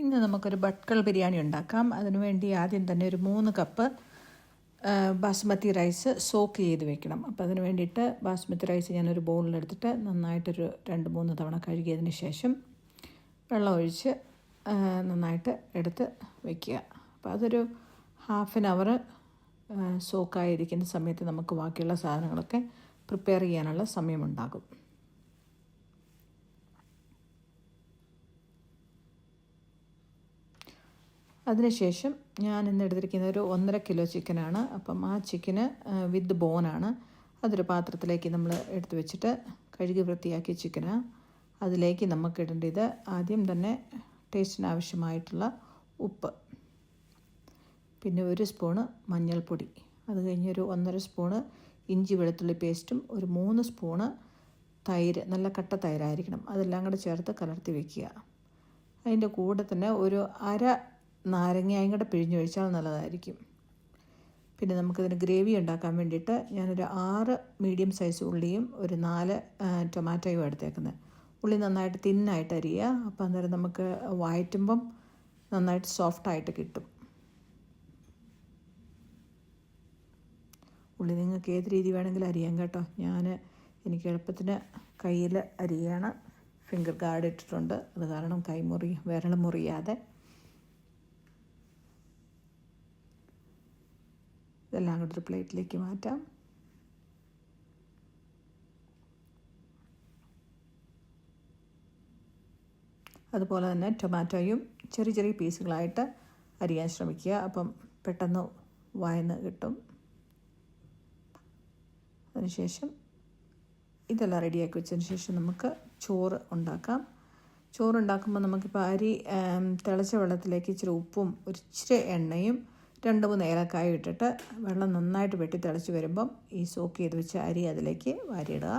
ഇന്ന് നമുക്കൊരു ഭട്കൽ ബിരിയാണി ഉണ്ടാക്കാം. അതിനുവേണ്ടി ആദ്യം തന്നെ ഒരു 3 കപ്പ് ബാസ്മതി റൈസ് സോക്ക് ചെയ്ത് വെക്കണം. അപ്പോൾ അതിന് വേണ്ടിയിട്ട് ബാസ്മതി റൈസ് ഞാനൊരു ബൗളിലെടുത്തിട്ട് നന്നായിട്ടൊരു 2-3 തവണ കഴുകിയതിന് ശേഷം വെള്ളം ഒഴിച്ച് നന്നായിട്ട് എടുത്ത് വയ്ക്കുക. അപ്പോൾ അതൊരു ഹാഫ് ആൻ അവർ സോക്കായിരിക്കുന്ന സമയത്ത് നമുക്ക് ബാക്കിയുള്ള സാധനങ്ങളൊക്കെ പ്രിപ്പയർ ചെയ്യാനുള്ള സമയമുണ്ടാകും. അതിനുശേഷം ഞാൻ ഇന്ന് എടുത്തിരിക്കുന്നത് ഒരു 1.5 കിലോ ചിക്കനാണ്. അപ്പം ആ ചിക്കന് വിത്ത് ബോണാണ്. അതൊരു പാത്രത്തിലേക്ക് നമ്മൾ എടുത്ത് വെച്ചിട്ട് കഴുകി വൃത്തിയാക്കിയ ചിക്കന് അതിലേക്ക് നമുക്ക് ഇടേണ്ടത് ആദ്യം തന്നെ ടേസ്റ്റിന് ആവശ്യമായിട്ടുള്ള ഉപ്പ്, പിന്നെ 1 സ്പൂണ് മഞ്ഞൾപ്പൊടി, അത് കഴിഞ്ഞ് ഒരു 1.5 സ്പൂണ് ഇഞ്ചി വെളുത്തുള്ളി പേസ്റ്റും, ഒരു 3 സ്പൂണ് തൈര്, നല്ല കട്ട തൈരായിരിക്കണം, അതെല്ലാം കൂടെ ചേർത്ത് കലർത്തി വയ്ക്കുക. അതിൻ്റെ കൂടെ തന്നെ ഒരു അര നാരങ്ങയും കൂടെ പിഴിഞ്ഞൊഴിച്ചാൽ നല്ലതായിരിക്കും. പിന്നെ നമുക്കിതിന് ഗ്രേവി ഉണ്ടാക്കാൻ വേണ്ടിയിട്ട് ഞാനൊരു 6 മീഡിയം സൈസ് ഉള്ളിയും ഒരു 4 ടൊമാറ്റോയും എടുത്തേക്കുന്നത്. ഉള്ളി നന്നായിട്ട് തിന്നായിട്ട് അരിയുക. അപ്പോൾ അന്നേരം നമുക്ക് വഴറ്റുമ്പം നന്നായിട്ട് സോഫ്റ്റായിട്ട് കിട്ടും. ഉള്ളി നിങ്ങൾക്ക് ഏത് രീതി വേണമെങ്കിലും അരിയാം കേട്ടോ. എനിക്ക് എളുപ്പത്തിന് കയ്യിൽ അരിയാണ്, ഫിംഗർ ഗാർഡ് ഇട്ടിട്ടുണ്ട്, അത് കാരണം വിരൽ മുറിയാതെ. ഇതെല്ലാം കൂടെ ഒരു പ്ലേറ്റിലേക്ക് മാറ്റാം. അതുപോലെ തന്നെ ടൊമാറ്റോയും ചെറിയ ചെറിയ പീസുകളായിട്ട് അരിയാൻ ശ്രമിക്കുക. അപ്പം പെട്ടെന്ന് വഴന്ന് കിട്ടും. അതിനുശേഷം ഇതെല്ലാം റെഡിയാക്കി വെച്ചതിന് ശേഷം നമുക്ക് ചോറ് ഉണ്ടാക്കാം. ചോറുണ്ടാക്കുമ്പോൾ നമുക്കിപ്പോൾ അരി തിളച്ച വെള്ളത്തിലേക്ക് ഇച്ചിരി ഉപ്പും ഇച്ചിരി എണ്ണയും 2-3 ഏലക്കായും ഇട്ടിട്ട് വെള്ളം നന്നായിട്ട് വെട്ടി തിളച്ച് വരുമ്പം ഈ സോക്ക് ചെയ്ത് വെച്ച അരി അതിലേക്ക് വാരിയിടുക.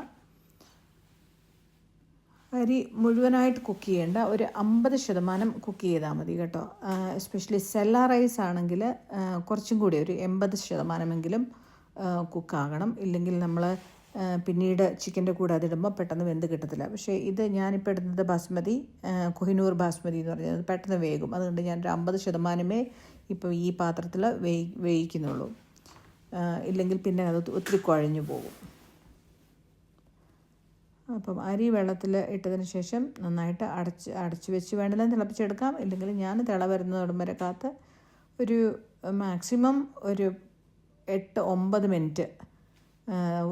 അരി മുഴുവനായിട്ട് കുക്ക് ചെയ്യേണ്ട, ഒരു 50% കുക്ക് ചെയ്താൽ മതി കേട്ടോ. എസ്പെഷ്യലി സെല്ല റൈസ് ആണെങ്കിൽ കുറച്ചും കൂടി ഒരു 80% കുക്കാകണം. ഇല്ലെങ്കിൽ നമ്മൾ പിന്നീട് ചിക്കൻ്റെ കൂടെ അതിടുമ്പോൾ പെട്ടെന്ന് വെന്ത് കിട്ടത്തില്ല. പക്ഷേ ഇത് ഞാനിപ്പോൾ ഇടുന്നത് ബാസ്മതി, കൊഹിനൂർ ബാസ്മതി എന്ന് പറഞ്ഞത് പെട്ടെന്ന് വേകും. അതുകൊണ്ട് ഞാനൊരു 50% ഇപ്പോൾ ഈ പാത്രത്തിൽ വേവിക്കുന്നുള്ളൂ. ഇല്ലെങ്കിൽ പിന്നെ അത് ഒത്തിരി കുഴഞ്ഞു പോകും. അപ്പം അരി വെള്ളത്തിൽ ഇട്ടതിന് ശേഷം നന്നായിട്ട് അടച്ച് വെച്ച് വേണമെങ്കിലും തിളപ്പിച്ചെടുക്കാം. ഇല്ലെങ്കിൽ ഞാൻ തിള വരുന്നതോടും വരെ കാത്ത് ഒരു മാക്സിമം ഒരു 8-9 മിനിറ്റ്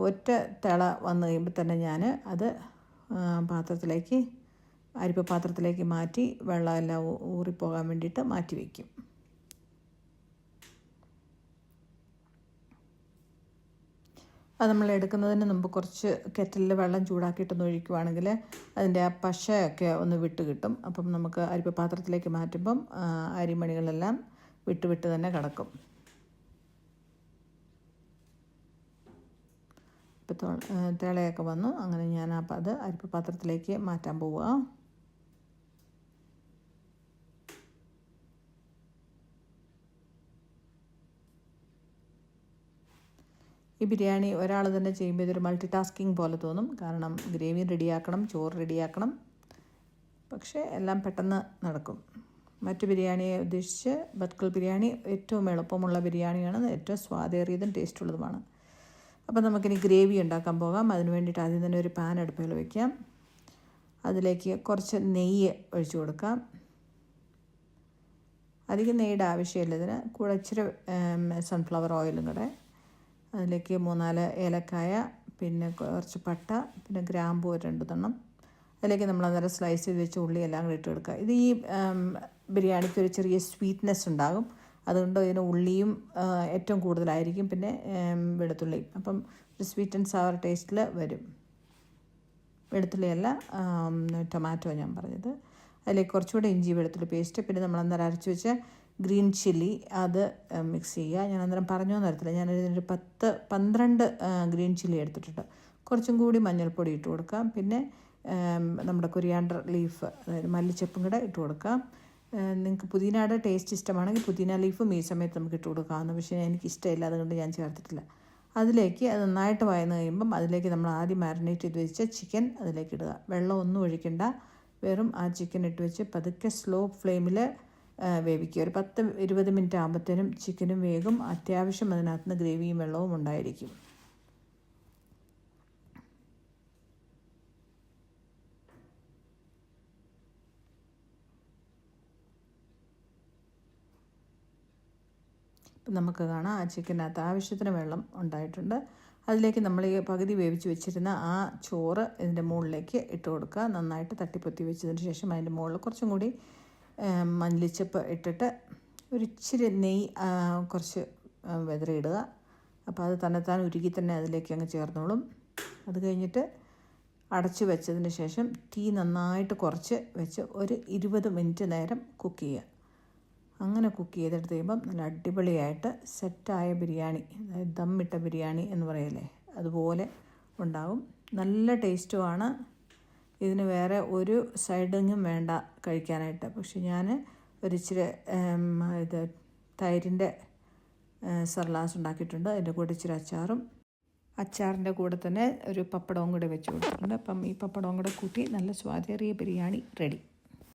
ഒറ്റ തിള വന്നു കഴിയുമ്പോൾ തന്നെ ഞാൻ അത് അരിപ്പ പാത്രത്തിലേക്ക് മാറ്റി വെള്ളമെല്ലാം ഊറിപ്പോകാൻ വേണ്ടിയിട്ട് മാറ്റി വയ്ക്കും. അത് നമ്മൾ എടുക്കുന്നതിന് മുമ്പ് കുറച്ച് കെറ്റിലിൽ വെള്ളം ചൂടാക്കിയിട്ടൊന്ന് ഒഴിക്കുവാണെങ്കിൽ അതിൻ്റെ ആ പശയൊക്കെ ഒന്ന് വിട്ട് കിട്ടും. അപ്പം നമുക്ക് അരിപ്പ പാത്രത്തിലേക്ക് മാറ്റുമ്പം അരിമണികളെല്ലാം വിട്ട് തന്നെ കിടക്കും. ഇപ്പോൾ തിളയൊക്കെ വന്നു. അങ്ങനെ ഞാൻ അത് അരിപ്പ പാത്രത്തിലേക്ക് മാറ്റാൻ പോവുക. ഈ ബിരിയാണി ഒരാൾ തന്നെ ചെയ്യുമ്പോൾ ഇതൊരു മൾട്ടി ടാസ്കിങ് പോലെ തോന്നും. കാരണം ഗ്രേവി റെഡിയാക്കണം, ചോറ് റെഡിയാക്കണം, പക്ഷേ എല്ലാം പെട്ടെന്ന് നടക്കും. മറ്റു ബിരിയാണിയെ ഉദ്ദേശിച്ച് ഭട്കൽ ബിരിയാണി ഏറ്റവും എളുപ്പമുള്ള ബിരിയാണിയാണ്, ഏറ്റവും സ്വാദേറിയതും ടേസ്റ്റുള്ളതുമാണ്. അപ്പോൾ നമുക്കിനി ഗ്രേവി ഉണ്ടാക്കാൻ പോകാം. അതിന് വേണ്ടിയിട്ട് ആദ്യം തന്നെ ഒരു പാൻ അടുപ്പിൽ വയ്ക്കാം. അതിലേക്ക് കുറച്ച് നെയ്യ് ഒഴിച്ചു കൊടുക്കാം. അധികം നെയ്യുടെ ആവശ്യമില്ല ഇതിന്. കൂടെ ഇച്ചിരി സൺഫ്ലവർ ഓയിലും കൂടെ. അതിലേക്ക് 3-4 ഏലക്കായ, പിന്നെ കുറച്ച് പട്ട, പിന്നെ ഗ്രാമ്പൂ 2 അതിലേക്ക് നമ്മൾ അന്നേരം സ്ലൈസ് ചെയ്ത് വെച്ച് ഉള്ളി എല്ലാം കൂടി ഇട്ട് കൊടുക്കുക. ഇത് ഈ ബിരിയാണിക്ക് ഒരു ചെറിയ സ്വീറ്റ്നെസ് ഉണ്ടാകും. അതുകൊണ്ട് ഇതിന് ഉള്ളിയും ഏറ്റവും കൂടുതലായിരിക്കും, പിന്നെ വെളുത്തുള്ളിയും. അപ്പം ഒരു സ്വീറ്റ് ആൻഡ് സവർ ടേസ്റ്റിൽ വരും. വെളുത്തുള്ളിയല്ല, ടൊമാറ്റോ ഞാൻ പറഞ്ഞത്. അതിലേക്ക് കുറച്ചുകൂടെ ഇഞ്ചി വെളുത്തുള്ളി പേസ്റ്റ്, പിന്നെ നമ്മൾ അന്നേരം അരച്ച് വെച്ച ഗ്രീൻ ചില്ലി അത് മിക്സ് ചെയ്യുക. ഞാൻ അന്നേരം പറഞ്ഞോന്ന് അറിയത്തില്ല, ഞാനൊരു 10-12 ഗ്രീൻ ചില്ലി എടുത്തിട്ടുണ്ട്. കുറച്ചും കൂടി മഞ്ഞൾപ്പൊടി ഇട്ട് കൊടുക്കാം. പിന്നെ നമ്മുടെ കൊറിയാണ്ടർ ലീഫ്, അതായത് മല്ലിച്ചപ്പും കൂടെ ഇട്ട് കൊടുക്കാം. നിങ്ങൾക്ക് പുതിനയുടെ ടേസ്റ്റ് ഇഷ്ടമാണെങ്കിൽ പുതിന ലീഫും ഈ സമയത്ത് നമുക്ക് ഇട്ട് കൊടുക്കാവുന്ന, പക്ഷേ എനിക്കിഷ്ടമില്ല, അതുകൊണ്ട് ഞാൻ ചേർത്തിട്ടില്ല. അതിലേക്ക് അത് നന്നായിട്ട് വഴന്ന് കഴിയുമ്പം അതിലേക്ക് നമ്മൾ ആദ്യം മാരിനേറ്റ് ചെയ്ത് വെച്ച ചിക്കൻ അതിലേക്ക് ഇടുക. വെള്ളം ഒന്നും ഒഴിക്കണ്ട, വെറും ആ ചിക്കൻ ഇട്ട് വെച്ച് പതുക്കെ സ്ലോ ഫ്ലെയിമിൽ വേവിക്കുക. ഒരു 10-20 മിനിറ്റ് ആകുമ്പോഴത്തേനും ചിക്കനും വേഗം. അത്യാവശ്യം അതിനകത്ത് നിന്ന് ഗ്രേവിയും വെള്ളവും ഉണ്ടായിരിക്കും. ഇപ്പം നമുക്ക് കാണാം ആ ചിക്കനകത്ത് ആവശ്യത്തിന് വെള്ളം ഉണ്ടായിട്ടുണ്ട്. അതിലേക്ക് നമ്മൾ ഈ പകുതി വേവിച്ച് വെച്ചിരുന്ന ആ ചോറ് ഇതിൻ്റെ മുകളിലേക്ക് ഇട്ട് കൊടുക്കുക. നന്നായിട്ട് തട്ടിപ്പൊത്തി വെച്ചതിന് ശേഷം അതിൻ്റെ മുകളിൽ കുറച്ചും കൂടി മല്ലിച്ചപ്പ് ഇട്ടിട്ട് ഒരിച്ചിരി നെയ്യ് കുറച്ച് വിതറിയിടുക. അപ്പോൾ അത് തന്നെത്താൻ ഉരുകി തന്നെ അതിലേക്ക് അങ്ങ് ചേർന്നോളും. അത് കഴിഞ്ഞിട്ട് അടച്ചു വെച്ചതിന് ശേഷം തീ നന്നായിട്ട് കുറച്ച് വെച്ച് ഒരു 20 മിനിറ്റ് നേരം കുക്ക് ചെയ്യുക. അങ്ങനെ കുക്ക് ചെയ്തെടുത്ത് കഴിയുമ്പം നല്ല അടിപൊളിയായിട്ട് സെറ്റായ ബിരിയാണി, അതായത് ദമ്മിട്ട ബിരിയാണി എന്ന് പറയല്ലേ, അതുപോലെ ഉണ്ടാവും. നല്ല ടേസ്റ്റുമാണ്. ഇതിന് വേറെ ഒരു സൈഡിങ്ങും വേണ്ട കഴിക്കാനായിട്ട്. പക്ഷെ ഞാൻ ഒരിച്ചിരി തൈരിൻ്റെ സർലാസ് ഉണ്ടാക്കിയിട്ടുണ്ട്. അതിൻ്റെ കൂടെ ഇച്ചിരി അച്ചാറിൻ്റെ കൂടെ തന്നെ ഒരു പപ്പടവും കൂടെ വെച്ച് കൊടുത്തിട്ടുണ്ട്. അപ്പം ഈ പപ്പടവും കൂടെ കൂട്ടി നല്ല സ്വാദേറിയ ബിരിയാണി റെഡി.